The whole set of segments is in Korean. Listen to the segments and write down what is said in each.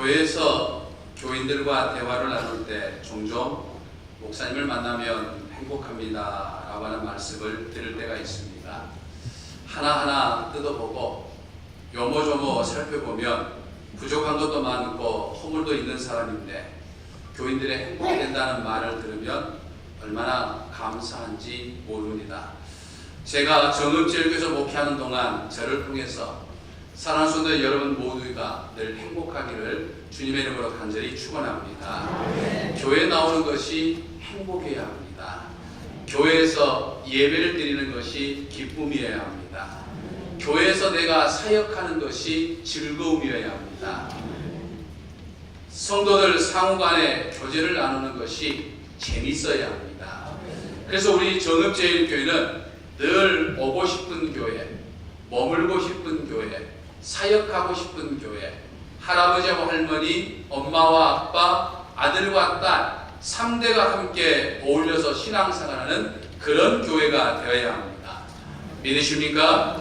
교회에서 교인들과 대화를 나눌 때 종종 목사님을 만나면 행복합니다 라고 하는 말씀을 들을 때가 있습니다. 하나하나 뜯어보고 요모조모 살펴보면 부족한 것도 많고 허물도 있는 사람인데 교인들의 행복이 된다는 말을 들으면 얼마나 감사한지 모릅니다. 제가 정읍제일교에서 목회하는 동안 저를 통해서 사랑하는 성도 여러분 모두가 늘 행복하기를 주님의 이름으로 간절히 축원합니다. 교회에 나오는 것이 행복해야 합니다. 교회에서 예배를 드리는 것이 기쁨이어야 합니다. 교회에서 내가 사역하는 것이 즐거움이어야 합니다. 성도들 상호간에 교제를 나누는 것이 재밌어야 합니다. 그래서 우리 정읍제일교회는 늘 오고 싶은 교회, 머물고 싶은 교회, 사역하고 싶은 교회, 할아버지와 할머니, 엄마와 아빠, 아들과 딸 3대가 함께 어울려서 신앙생활하는 그런 교회가 되어야 합니다. 믿으십니까?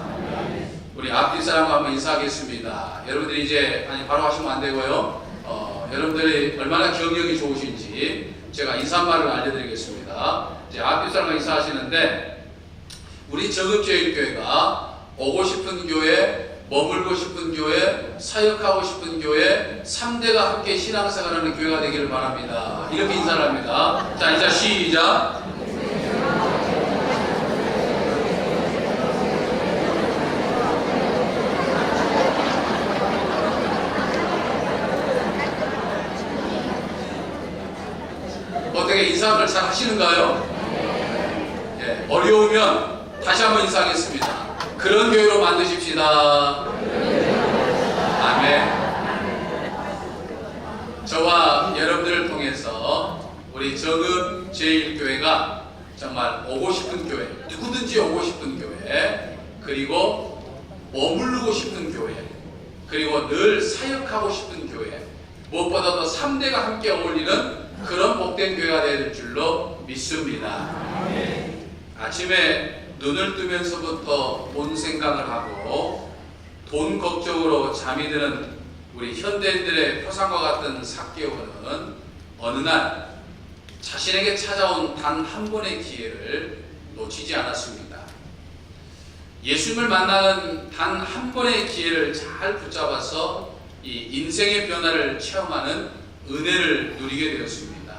우리 앞뒤 사람과 한번 인사하겠습니다. 여러분들이 이제 바로 하시면 안 되고요. 여러분들이 얼마나 기억력이 좋으신지 제가 인사말을 알려드리겠습니다. 이제 앞뒤 사람과 인사하시는데 우리 정읍제일교회가 오고 싶은 교회, 머물고 싶은 교회, 사역하고 싶은 교회, 3대가 함께 신앙생활하는 교회가 되기를 바랍니다. 이렇게 인사를 합니다. 자, 이제 시작. 어떻게 인사를 잘 하시는가요? 네, 어려우면 다시 한번 인사하겠습니다. 그런 교회로 만드십시다. 아멘. 저와 여러분들을 통해서 우리 정읍제일교회가 정말 오고 싶은 교회, 누구든지 오고 싶은 교회, 그리고 머무르고 싶은 교회, 그리고 늘 사역하고 싶은 교회, 무엇보다도 3대가 함께 어울리는 그런 복된 교회가 될 줄로 믿습니다. 아침에 눈을 뜨면서부터 돈 생각을 하고 돈 걱정으로 잠이 드는 우리 현대인들의 표상과 같은 삭개오는 어느 날 자신에게 찾아온 단 한 번의 기회를 놓치지 않았습니다. 예수님을 만나는 단 한 번의 기회를 잘 붙잡아서 이 인생의 변화를 체험하는 은혜를 누리게 되었습니다.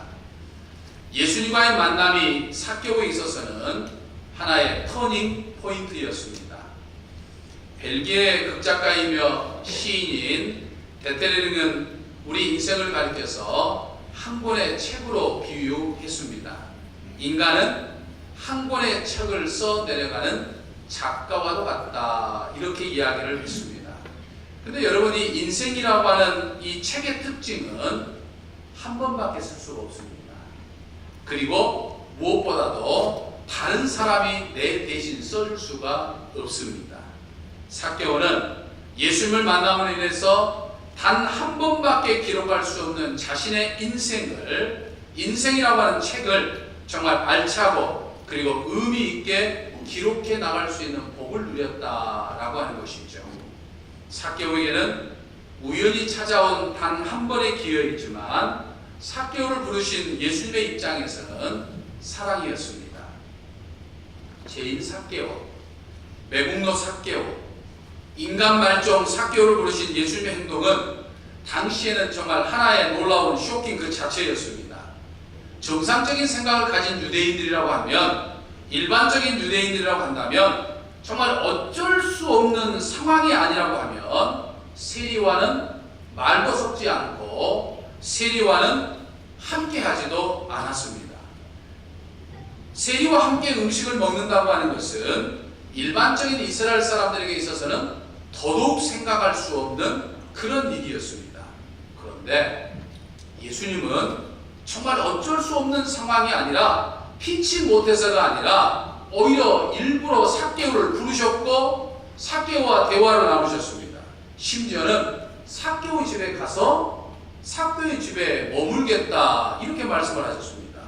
예수님과의 만남이 삭개오에 있어서는 하나의 터닝 포인트였습니다. 벨기에 극작가이며 시인인 데텔링은 우리 인생을 가리켜서 한 권의 책으로 비유했습니다. 인간은 한 권의 책을 써 내려가는 작가와도 같다, 이렇게 이야기를 했습니다. 근데 여러분이 인생이라고 하는 이 책의 특징은 한 번밖에 쓸 수가 없습니다. 그리고 무엇보다도 다른 사람이 내 대신 써줄 수가 없습니다. 삭개오는 예수님을 만남으로 인해서 단 한 번밖에 기록할 수 없는 자신의 인생이라고 하는 책을 정말 알차고 그리고 의미 있게 기록해 나갈 수 있는 복을 누렸다라고 하는 것이죠. 삭개오에게는 우연히 찾아온 단 한 번의 기회이지만 삭개오를 부르신 예수님의 입장에서는 사랑이었습니다. 죄인 삭개오, 매국노 삭개오, 인간 말종 삭개오를 부르신 예수님의 행동은 당시에는 정말 하나의 놀라운 쇼킹 그 자체였습니다. 정상적인 생각을 가진 유대인들이라고 하면, 일반적인 유대인들이라고 한다면 정말 어쩔 수 없는 상황이 아니라고 하면 세리와는 말도 섞지 않고 세리와는 함께 하지도 않았습니다. 세리와 함께 음식을 먹는다고 하는 것은 일반적인 이스라엘 사람들에게 있어서는 더더욱 생각할 수 없는 그런 일이었습니다. 그런데 예수님은 정말 어쩔 수 없는 상황이 아니라 피치 못해서가 아니라 오히려 일부러 삭개오를 부르셨고 삭개오와 대화를 나누셨습니다. 심지어는 삭개오 집에 가서 삭개오의 집에 머물겠다, 이렇게 말씀을 하셨습니다.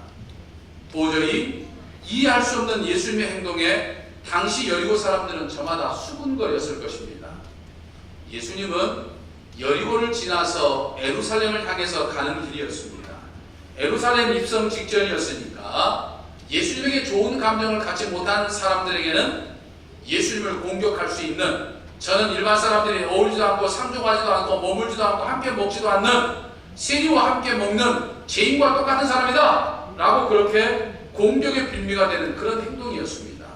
도저히 이해할 수 없는 예수님의 행동에 당시 여리고 사람들은 저마다 수군거렸을 것입니다. 예수님은 여리고를 지나서 예루살렘을 향해서 가는 길이었습니다. 예루살렘 입성 직전이었으니까 예수님에게 좋은 감정을 갖지 못하는 사람들에게는 예수님을 공격할 수 있는, 저는 일반 사람들이 어울리지도 않고 상종하지도 않고 머물지도 않고 함께 먹지도 않는, 세리와 함께 먹는 죄인과 똑같은 사람이다 라고 그렇게 공격의 빌미가 되는 그런 행동이었습니다.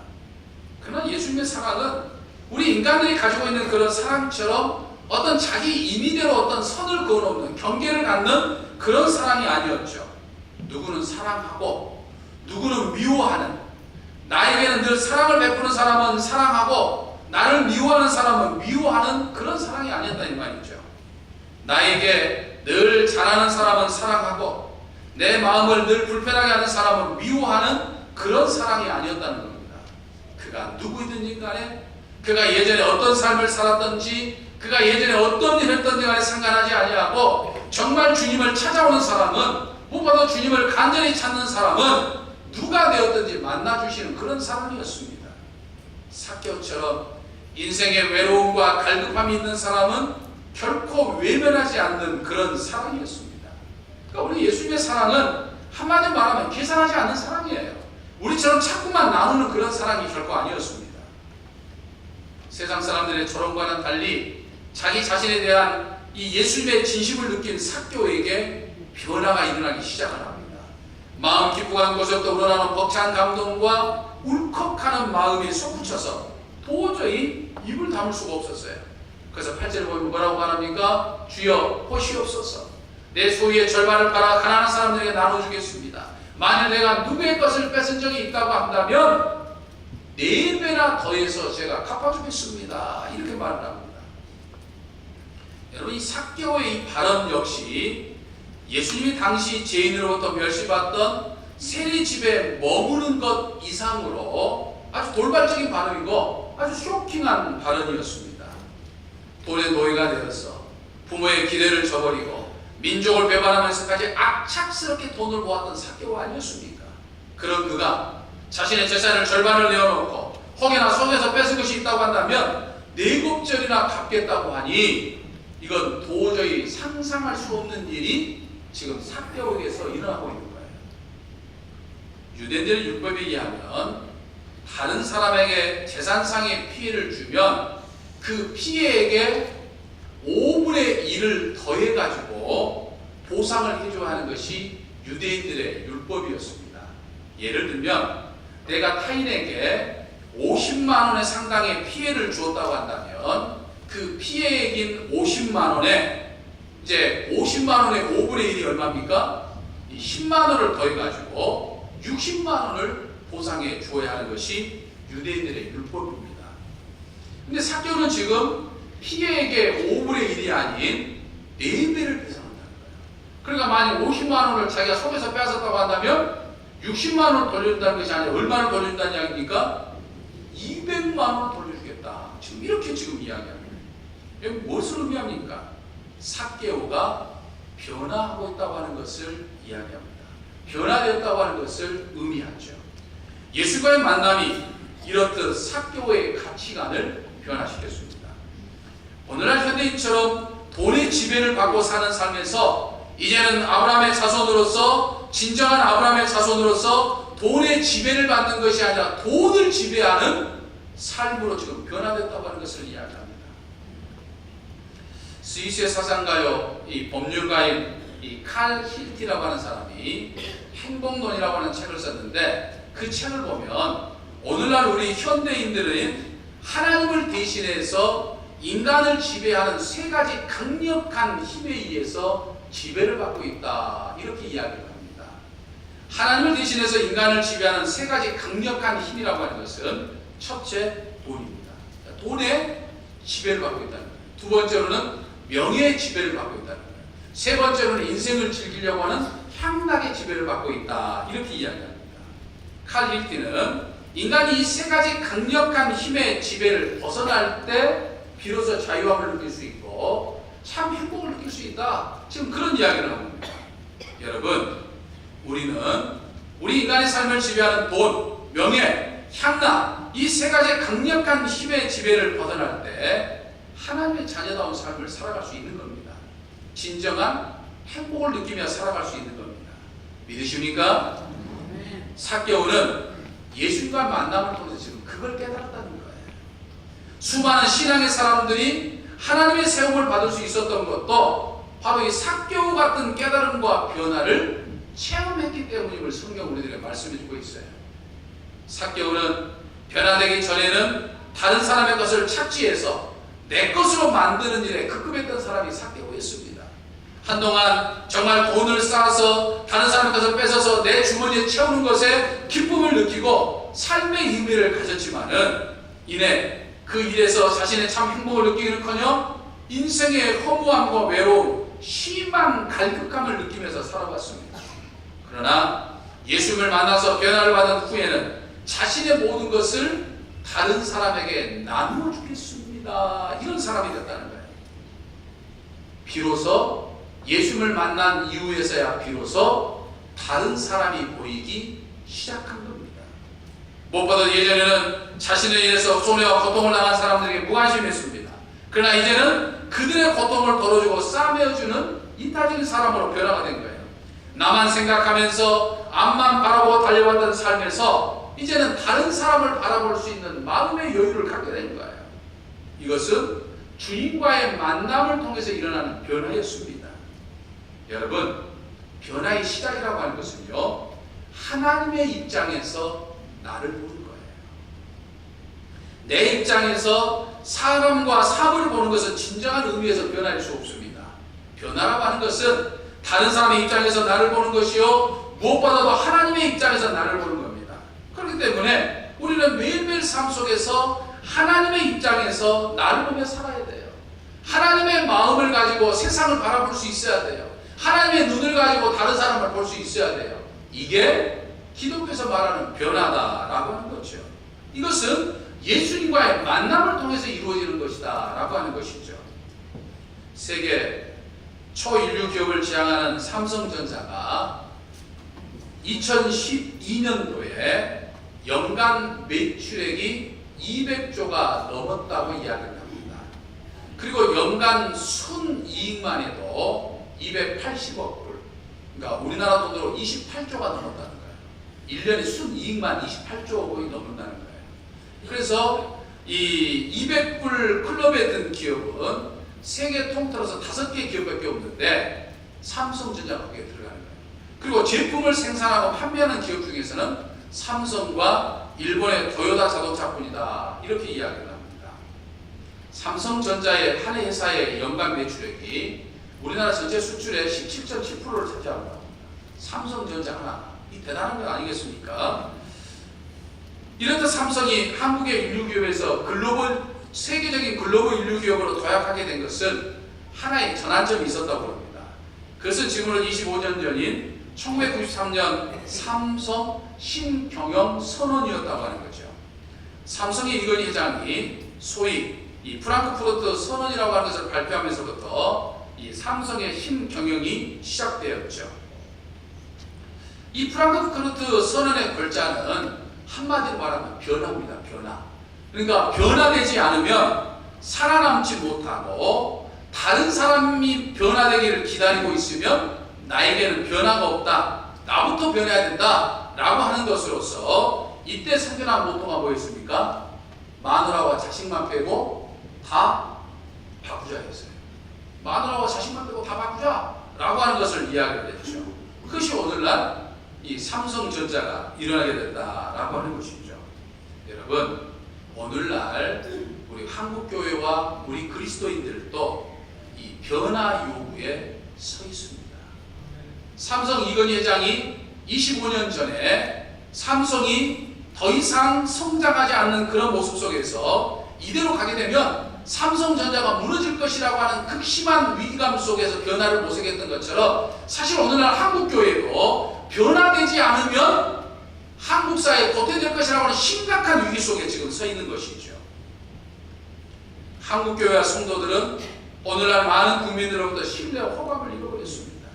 그러나 예수님의 사랑은 우리 인간들이 가지고 있는 그런 사랑처럼 어떤 자기 임의대로 어떤 선을 그어놓는, 경계를 갖는 그런 사랑이 아니었죠. 누구는 사랑하고 누구는 미워하는, 나에게는 늘 사랑을 베푸는 사람은 사랑하고 나를 미워하는 사람은 미워하는 그런 사랑이 아니었다는 말이죠. 나에게 늘 잘하는 사람은 사랑하고 내 마음을 늘 불편하게 하는 사람은 미워하는 그런 사랑이 아니었다는 겁니다. 그가 누구이든지 간에, 그가 예전에 어떤 삶을 살았던지, 그가 예전에 어떤 일을 했던지 간에 상관하지 아니하고 정말 주님을 찾아오는 사람은, 무엇보다 주님을 간절히 찾는 사람은 누가 되었든지 만나주시는 그런 사람이었습니다. 삭개오처럼 인생의 외로움과 갈급함이 있는 사람은 결코 외면하지 않는 그런 사랑이었습니다. 그러니까 우리 예수님의 사랑은 한마디로 말하면 계산하지 않는 사랑이에요. 우리처럼 자꾸만 나누는 그런 사랑이 결코 아니었습니다. 세상 사람들의 조롱과는 달리 자기 자신에 대한 이 예수님의 진심을 느낀 삭개오에게 변화가 일어나기 시작을 합니다. 마음 기쁘고 곳에서부터 우러나는 벅찬 감동과 울컥하는 마음이 솟구쳐서 도저히 입을 다물 수가 없었어요. 그래서 8절을 보면 뭐라고 말합니까? 주여 보시옵소서, 내 소유의 절반을 팔아 가난한 사람들에게 나눠주겠습니다. 만일 내가 누구의 것을 뺏은 적이 있다고 한다면 4배나 더해서 제가 갚아주겠습니다. 이렇게 말을 합니다. 여러분, 이 삭개오의 이 발언 역시 예수님이 당시 죄인으로부터 멸시받던 세리 집에 머무는 것 이상으로 아주 돌발적인 발언이고 아주 쇼킹한 발언이었습니다. 돈의 노예가 되어서 부모의 기대를 저버리고 민족을 배반하면서까지 악착스럽게 돈을 모았던 삭개오 아니었습니까? 그런 그가 자신의 재산을 절반을 내어놓고 혹여나 손에서 뺏은 것이 있다고 한다면 4곱절이나 갚겠다고 하니 이건 도저히 상상할 수 없는 일이 지금 삭개오에게서 일어나고 있는 거예요. 유대인들의 율법에 의하면 다른 사람에게 재산상의 피해를 주면 그 피해에게 5분의 1을 더해가지고 보상을 해줘야 하는 것이 유대인들의 율법이었습니다. 예를 들면 내가 타인에게 50만 원의 상당의 피해를 주었다고 한다면 그 피해액인 50만 원에 이제 50만 원의 5분의 1이 얼마입니까? 10만 원을 더해가지고 60만 원을 보상해 주어야 하는 것이 유대인들의 율법입니다. 근데 삭개오는 지금 피해액의 5분의 1이 아닌 4배를 배상한다는 거예요. 그러니까 만약 50만 원을 자기가 속에서 뺏었다고 한다면 60만 원을 돌려준다는 것이 아니라 얼마를 돌려준다는 이야기입니까? 200만 원을 돌려주겠다. 지금 이렇게 지금 이야기합니다. 이게 무엇을 의미합니까? 삭개오가 변화하고 있다고 하는 것을 이야기합니다. 변화되었다고 하는 것을 의미하죠. 예수과의 만남이 이렇듯 삭개오의 가치관을 변화시켰습니다. 오늘날 현대인처럼 돈의 지배를 받고 사는 삶에서 이제는 아브라함의 자손으로서, 진정한 아브라함의 자손으로서 돈의 지배를 받는 것이 아니라 돈을 지배하는 삶으로 지금 변화됐다고 하는 것을 이야기합니다. 스위스의 사상가요, 이 법률가인 이 칼 힐티라고 하는 사람이 행복론이라고 하는 책을 썼는데 그 책을 보면 오늘날 우리 현대인들은 하나님을 대신해서 인간을 지배하는 3가지 강력한 힘에 의해서 지배를 받고 있다, 이렇게 이야기를 합니다. 하나님을 대신해서 인간을 지배하는 3가지 강력한 힘이라고 하는 것은 첫째, 돈입니다. 돈에 지배를 받고 있다는 거예요. 두 번째로는 명예의 지배를 받고 있다는 거예요. 세 번째로는 인생을 즐기려고 하는 향락의 지배를 받고 있다, 이렇게 이야기합니다. 칼 힐티는 인간이 이 3가지 강력한 힘의 지배를 벗어날 때 비로소 자유함을 느낄 수 있고 참 행복을 느낄 수 있다, 지금 그런 이야기를 하고 있습니다. 여러분, 우리는 우리 인간의 삶을 지배하는 돈, 명예, 향락, 이 3가지 강력한 힘의 지배를 벗어날 때 하나님의 자녀다운 삶을 살아갈 수 있는 겁니다. 진정한 행복을 느끼며 살아갈 수 있는 겁니다. 믿으십니까? 삭개오는 예수님과 만남을 통해서 지금 그걸 깨달았다는 거예요. 수많은 신앙의 사람들이 하나님의 세움을 받을 수 있었던 것도 바로 이 삭개오 같은 깨달음과 변화를 체험했기 때문임을 성경 우리들에게 말씀해주고 있어요. 삭개오는 변화되기 전에는 다른 사람의 것을 착취해서 내 것으로 만드는 일에 급급했던 사람이 삭개오였습니다. 한동안 정말 돈을 쌓아서 다른 사람의 것을 뺏어서 내 주머니에 채우는 것에 기쁨을 느끼고 삶의 의미를 가졌지만은 이내 그 일에서 자신의 참 행복을 느끼기는커녕 인생의 허무함과 외로움, 심한 갈급감을 느끼면서 살아왔습니다. 그러나 예수님을 만나서 변화를 받은 후에는 자신의 모든 것을 다른 사람에게 나누어 주겠습니다. 이런 사람이 됐다는 거예요. 비로소 예수님을 만난 이후에서야 비로소 다른 사람이 보이기 시작한 겁니다. 무엇보다 예전에는 자신의 일에서 손해와 고통을 당한 사람들에게 무관심했습니다. 그러나 이제는 그들의 고통을 덜어주고 싸매어주는 이타적인 사람으로 변화가 된 거예요. 나만 생각하면서 앞만 바라보고 달려왔던 삶에서 이제는 다른 사람을 바라볼 수 있는 마음의 여유를 갖게 된 거예요. 이것은 주님과의 만남을 통해서 일어나는 변화였습니다. 여러분, 변화의 시작이라고 하는 것은요, 하나님의 입장에서 나를 보는 거예요. 내 입장에서 사람과 사물을 보는 것은 진정한 의미에서 변화일 수 없습니다. 변화라고 하는 것은 다른 사람의 입장에서 나를 보는 것이요, 무엇보다도 하나님의 입장에서 나를 보는 겁니다. 그렇기 때문에 우리는 매일매일 삶 속에서 하나님의 입장에서 나를 보며 살아야 돼요. 하나님의 마음을 가지고 세상을 바라볼 수 있어야 돼요. 하나님의 눈을 가지고 다른 사람을 볼 수 있어야 돼요. 이게 기독교에서 말하는 변화다라고 하는 거죠. 이것은 예수님과의 만남을 통해서 이루어지는 것이다 라고 하는 것이죠. 세계 초인류 기업을 지향하는 삼성전자가 2012년도에 연간 매출액이 200조가 넘었다고 이야기를 합니다. 그리고 연간 순이익만 해도 280억 불, 그러니까 우리나라 돈으로 28조가 넘었다는 거예요. 1년에 순이익만 28조가 넘는다는 거예요. 그래서 이 200불 클럽에 든 기업은 세계 통틀어서 5개 기업밖에 없는데 삼성전자가 거기에 들어가는 거예요. 그리고 제품을 생산하고 판매하는 기업 중에서는 삼성과 일본의 토요타 자동차뿐이다, 이렇게 이야기를 합니다. 삼성전자의 한 회사의 연간 매출액이 우리나라 전체 수출의 17.7%를 차지하고 합니다. 삼성전자 하나, 이 대단한 거 아니겠습니까? 이렇듯 삼성이 한국의 인류기업에서 세계적인 글로벌 인류기업으로 도약하게 된 것은 하나의 전환점이 있었다고 합니다. 그것은 지금으로 25년 전인 1993년 삼성 신경영 선언이었다고 하는 거죠. 삼성의 이건희 회장이 소위 이 프랑크푸르트 선언이라고 하는 것을 발표하면서부터 이 삼성의 신경영이 시작되었죠. 이 프랑크푸르트 선언의 골자는 한마디로 말하면 변화입니다. 변화. 그러니까 변화되지 않으면 살아남지 못하고 다른 사람이 변화되기를 기다리고 있으면 나에게는 변화가 없다, 나부터 변해야 된다 라고 하는 것으로서 이때 생겨난 모토가 뭐였습니까? 마누라와 자식만 빼고 다 바꾸자 했어요. 마누라와 자식만 빼고 다 바꾸자 라고 하는 것을 이야기를 했죠. 그것이 오늘날 이 삼성전자가 일어나게 됐다라고 하는 것이죠. 여러분, 오늘날 우리 한국교회와 우리 그리스도인들도 이 변화 요구에 서 있습니다. 삼성 이건희 회장이 25년 전에 삼성이 더 이상 성장하지 않는 그런 모습 속에서 이대로 가게 되면 삼성전자가 무너질 것이라고 하는 극심한 위기감 속에서 변화를 모색했던 것처럼 사실 오늘날 한국교회도 변화되지 않으면 한국 사회에 도태될 것이라고 하는 심각한 위기 속에 지금 서 있는 것이죠. 한국교회와 성도들은 오늘날 많은 국민들로부터 신뢰와 호감을 잃어버렸습니다.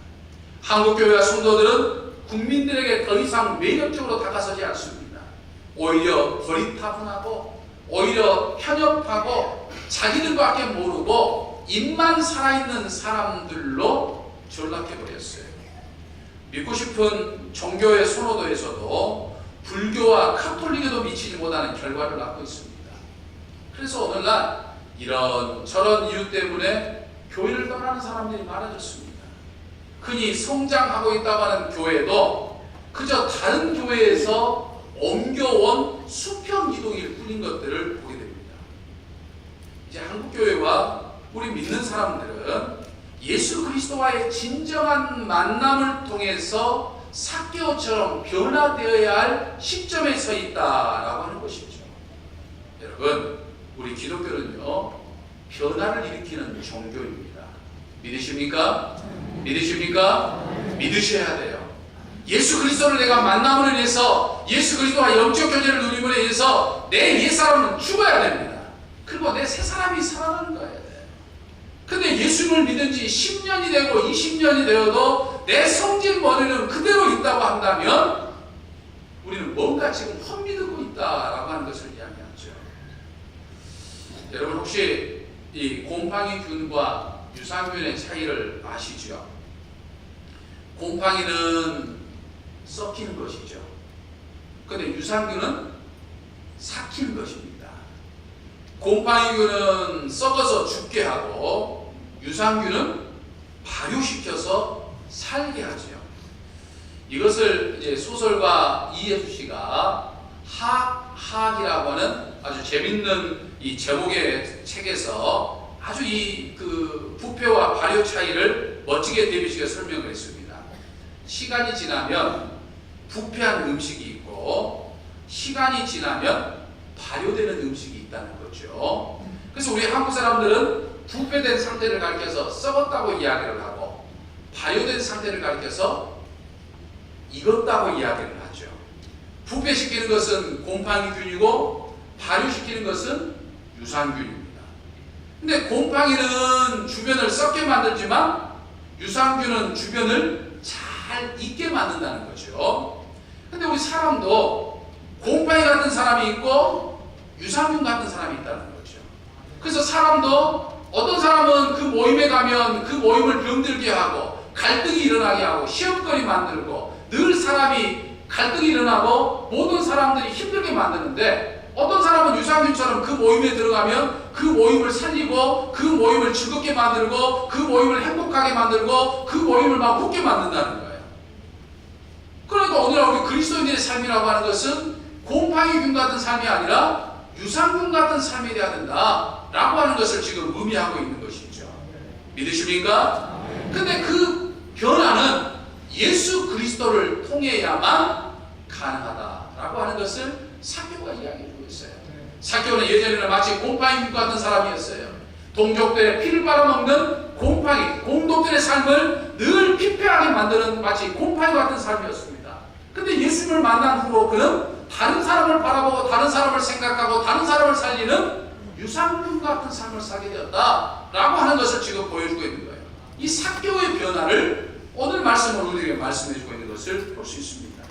한국교회와 성도들은 국민들에게 더 이상 매력적으로 다가서지 않습니다. 오히려 고리타분하고 오히려 편협하고 자기들밖에 모르고 입만 살아있는 사람들로 전락해버렸어요. 믿고 싶은 종교의 선호도에서도 불교와 카톨릭에도 미치지 못하는 결과를 낳고 있습니다. 그래서 오늘날 이런 저런 이유 때문에 교회를 떠나는 사람들이 많아졌습니다. 흔히 성장하고 있다고 하는 교회도 그저 다른 교회에서 옮겨온 수평 이동일 뿐인 것들을 보게 됩니다. 이제 한국교회와 우리 믿는 사람들은 예수 그리스도와의 진정한 만남을 통해서 삭개오처럼 변화되어야 할 시점에 서 있다라고 하는 것이죠. 여러분, 우리 기독교는요, 변화를 일으키는 종교입니다. 믿으십니까? 믿으십니까? 믿으셔야 돼요. 예수 그리스도를 내가 만남으로 인해서 예수 그리스도와 영적 교제를 누림으로 인해서 내 옛사람은 죽어야 됩니다. 그리고 내 새사람이 살아나는 거예요. 근데 예수님을 믿은 지 10년이 되고 20년이 되어도 내 성질 머리는 그대로 있다고 한다면 우리는 뭔가 지금 헛믿고 있다라고 하는 것을 이야기하죠. 여러분 혹시 이 곰팡이균과 유산균의 차이를 아시죠? 곰팡이는 썩히는 것이죠. 근데 유산균은 삭히는 것입니다. 곰팡이균은 썩어서 죽게 하고 유산균은 발효시켜서 살게 하죠. 이것을 이제 소설가 이혜수 씨가 하학이라고 하는 아주 재밌는 이 제목의 책에서 아주 이 그 부패와 발효 차이를 멋지게 데뷔시켜 설명을 했습니다. 시간이 지나면 부패한 음식이 있고 시간이 지나면 발효되는 음식이 있다는 거죠. 그래서 우리 한국 사람들은 부패된 상태를 가리켜서 썩었다고 이야기를 하고 발효된 상태를 가리켜서 익었다고 이야기를 하죠. 부패시키는 것은 곰팡이균이고 발효시키는 것은 유산균입니다. 근데 곰팡이는 주변을 썩게 만들지만 유산균은 주변을 잘 익게 만든다는 거죠. 근데 우리 사람도 곰팡이 같은 사람이 있고 유산균 같은 사람이 있다는 거죠. 그래서 사람도 어떤 사람은 그 모임에 가면 그 모임을 병들게 하고 갈등이 일어나게 하고 시험거리 만들고 늘 사람이 갈등이 일어나고 모든 사람들이 힘들게 만드는데 어떤 사람은 유산균처럼 그 모임에 들어가면 그 모임을 살리고 그 모임을 즐겁게 만들고 그 모임을 행복하게 만들고 그 모임을 막 웃게 만든다는 거예요. 그러니까 오늘 우리 그리스도인들의 삶이라고 하는 것은 곰팡이균 같은 삶이 아니라 유산균 같은 삶이 되어야 된다라고 하는 것을 지금 의미하고 있는 것이죠. 믿으십니까? 근데 그 변화는 예수 그리스도를 통해야만 가능하다라고 하는 것을 삭개오가 이야기해주고 있어요. 삭개오는 예전에는 마치 곰팡이균 같은 사람이었어요. 동족들의 피를 빨아먹는 곰팡이, 공동들의 삶을 늘 피폐하게 만드는 마치 곰팡이 같은 삶이었습니다. 근데 예수님을 만난 후로 그는 다른 사람을 바라보고 다른 사람을 생각하고 다른 사람을 살리는 유산균 같은 삶을 살게 되었다라고 하는 것을 지금 보여주고 있는 거예요. 이 삭개오의 변화를 오늘 말씀으로 우리에게 말씀해주고 있는 것을 볼 수 있습니다.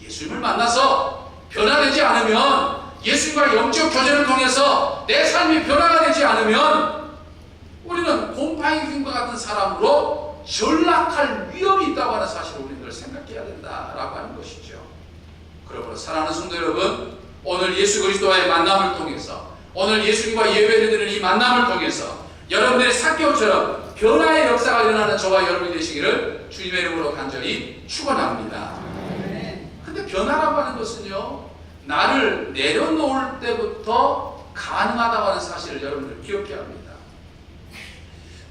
예수님을 만나서 변화되지 않으면, 예수님과 영적 교제를 통해서 내 삶이 변화가 되지 않으면 우리는 곰팡이균과 같은 사람으로 전락할 위험이 있다고 하는 사실을 우리는 생각해야 된다라고 하는 것이죠. 그러므로 사랑하는 성도 여러분, 오늘 예수 그리스도와의 만남을 통해서, 오늘 예수님과 예배를 드리는 이 만남을 통해서 여러분들의 삭개오처럼 변화의 역사가 일어나는 저와 여러분이 되시기를 주님의 이름으로 간절히 축원합니다. 근데 변화라고 하는 것은요, 나를 내려놓을 때부터 가능하다고 하는 사실을 여러분들 기억해야 합니다.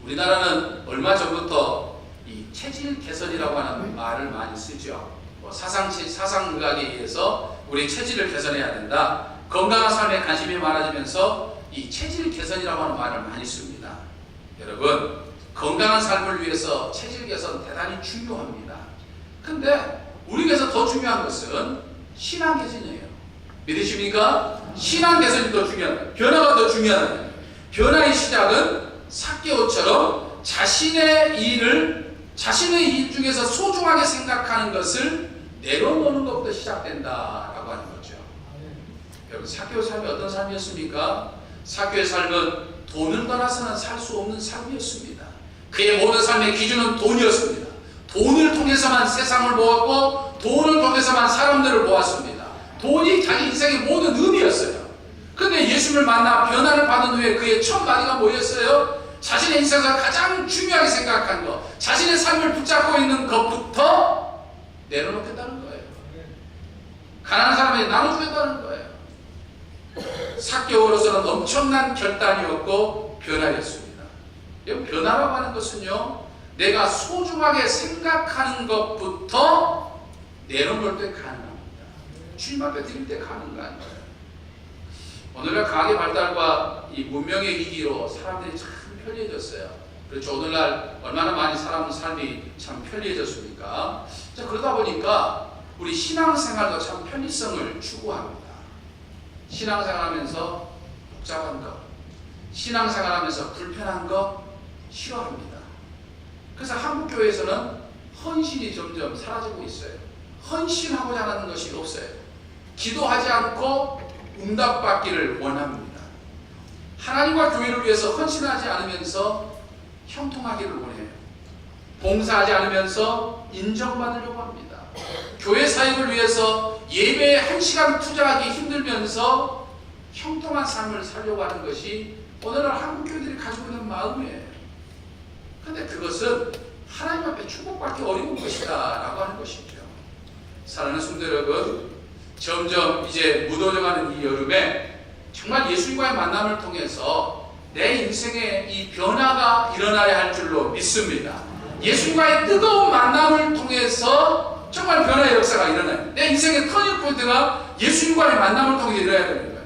우리나라는 얼마 전부터 이 체질 개선이라고 하는 말을 많이 쓰죠. 사상의학에 의해서 우리 체질을 개선해야 된다. 건강한 삶에 관심이 많아지면서 이 체질 개선이라고 하는 말을 많이 씁니다. 여러분, 건강한 삶을 위해서 체질 개선 대단히 중요합니다. 근데 우리에게서 더 중요한 것은 신앙 개선이에요. 믿으십니까? 신앙 개선이 더 중요하다. 변화가 더 중요하다. 변화의 시작은 삭개오처럼 자신의 일 중에서 소중하게 생각하는 것을 내려놓는 것부터 시작된다라고 하는 거죠. 여러분, 삭개오 삶이 어떤 삶이었습니까? 삭개오의 삶은 돈을 떠나서는 살 수 없는 삶이었습니다. 그의 모든 삶의 기준은 돈이었습니다. 돈을 통해서만 세상을 보았고 돈을 통해서만 사람들을 보았습니다. 돈이 자기 인생의 모든 의미였어요. 그런데 예수님을 만나 변화를 받은 후에 그의 첫 마디가 뭐였어요? 자신의 인생에서 가장 중요하게 생각한 것, 자신의 삶을 붙잡고 있는 것부터 내려놓겠다는 거예요. 가난한 사람에게 나눠주겠다는 거예요. 삭개오로서는 엄청난 결단이었고 변화였습니다. 변화라고 하는 것은요, 내가 소중하게 생각하는 것부터 내려놓을 때 가능합니다. 주님 앞에 드릴 때 가능한 거예요. 오늘날 과학의 발달과 이 문명의 위기로 사람들이 참 편리해졌어요. 그렇죠. 오늘날 얼마나 많이 사람 삶이 참 편리해졌습니까? 자, 그러다 보니까 우리 신앙생활도 참 편리성을 추구합니다. 신앙생활하면서 복잡한 것, 신앙생활하면서 불편한 것 싫어합니다. 그래서 한국교회에서는 헌신이 점점 사라지고 있어요. 헌신하고자 하는 것이 없어요. 기도하지 않고 응답받기를 원합니다. 하나님과 교회를 위해서 헌신하지 않으면서 형통하기를 원해요. 봉사하지 않으면서 인정받으려고 합니다. 교회 사역을 위해서 예배에 1시간 투자하기 힘들면서 형통한 삶을 살려고 하는 것이 오늘날 한국교회들이 가지고 있는 마음이에요. 그런데 그것은 하나님 앞에 축복받기 어려운 것이다 라고 하는 것이죠. 사랑하는 성도 여러분, 점점 이제 무더워져가는 이 여름에 정말 예수님과의 만남을 통해서 내 인생에 이 변화가 일어나야 할 줄로 믿습니다. 예수님과의 뜨거운 만남을 통해서 정말 변화의 역사가 일어나요. 내 인생의 터닝 포인트가 예수님과의 만남을 통해 일어나야 되는 거예요.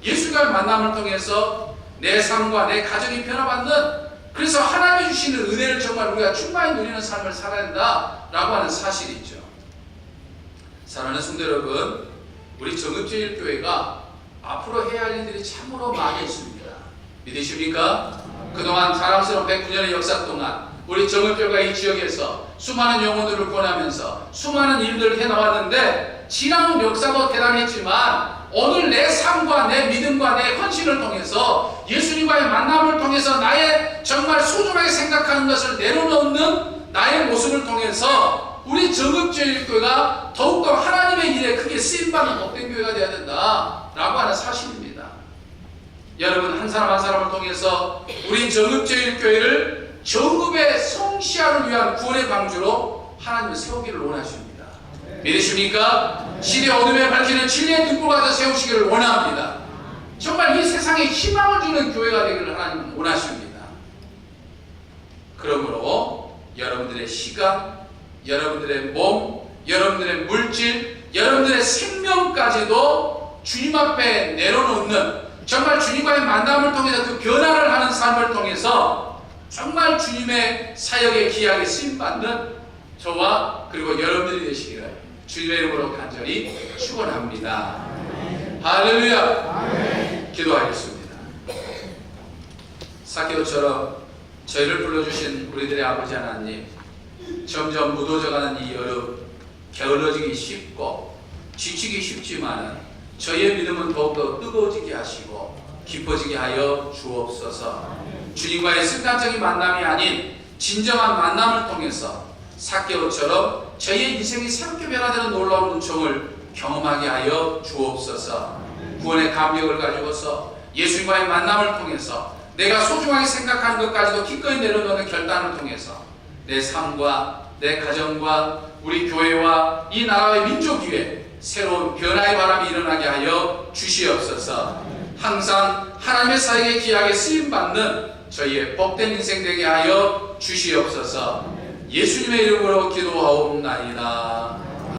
예수님과의 만남을 통해서 내 삶과 내 가정이 변화받는, 그래서 하나님이 주시는 은혜를 정말 우리가 충만히 누리는 삶을 살아야 된다라고 하는 사실이죠. 사랑하는 성도 여러분, 우리 정읍제일교회가 앞으로 해야 할 일들이 참으로 많이 있습니다. 믿으십니까? 그동안 자랑스러운 109년의 역사 동안 우리 정읍교회가 이 지역에서 수많은 영혼들을 구원하면서 수많은 일들을 해나왔는데, 지난 역사도 대단했지만 오늘 내 삶과 내 믿음과 내 헌신을 통해서 예수님과의 만남을 통해서 나의 정말 소중하게 생각하는 것을 내려놓는 나의 모습을 통해서 우리 정읍제일교회가 더욱더 하나님의 일에 크게 쓰임받는 복된 교회가 되어야 된다라고 하는 사실입니다. 여러분, 한 사람 한 사람을 통해서 우리 정읍제일교회를 정읍의 성시아를 위한 구원의 방주로 하나님을 세우기를 원하십니다. 믿으십니까? 시대 어둠에 밝히는 진리의 등불 같아 세우시기를 원합니다. 정말 이 세상에 희망을 주는 교회가 되기를 하나님은 원하십니다. 그러므로 여러분들의 시간, 여러분들의 몸, 여러분들의 물질, 여러분들의 생명까지도 주님 앞에 내려놓는, 정말 주님과의 만남을 통해서 그 변화를 하는 삶을 통해서 정말 주님의 사역에 귀하게 쓰임받는 저와 그리고 여러분들이 되시기를 주님의 이름으로 간절히 축원합니다. 할렐루야. 기도하겠습니다. 삭개오처럼 저희를 불러주신 우리들의 아버지 하나님, 점점 무더워져가는 이 여름, 게을러지기 쉽고 지치기 쉽지만 저희의 믿음은 더욱더 뜨거워지게 하시고 깊어지게 하여 주옵소서. 주님과의 순간적인 만남이 아닌 진정한 만남을 통해서 삭개오처럼 저희의 인생이 새롭게 변화되는 놀라운 은총을 경험하게 하여 주옵소서. 구원의 감격을 가지고서 예수님과의 만남을 통해서 내가 소중하게 생각하는 것까지도 기꺼이 내려놓는 결단을 통해서 내 삶과 내 가정과 우리 교회와 이 나라의 민족 위에 새로운 변화의 바람이 일어나게 하여 주시옵소서. 항상 하나님의 사역에 귀하게 쓰임받는 저희의 복된 인생 되게 하여 주시옵소서. 예수님의 이름으로 기도하옵나이다.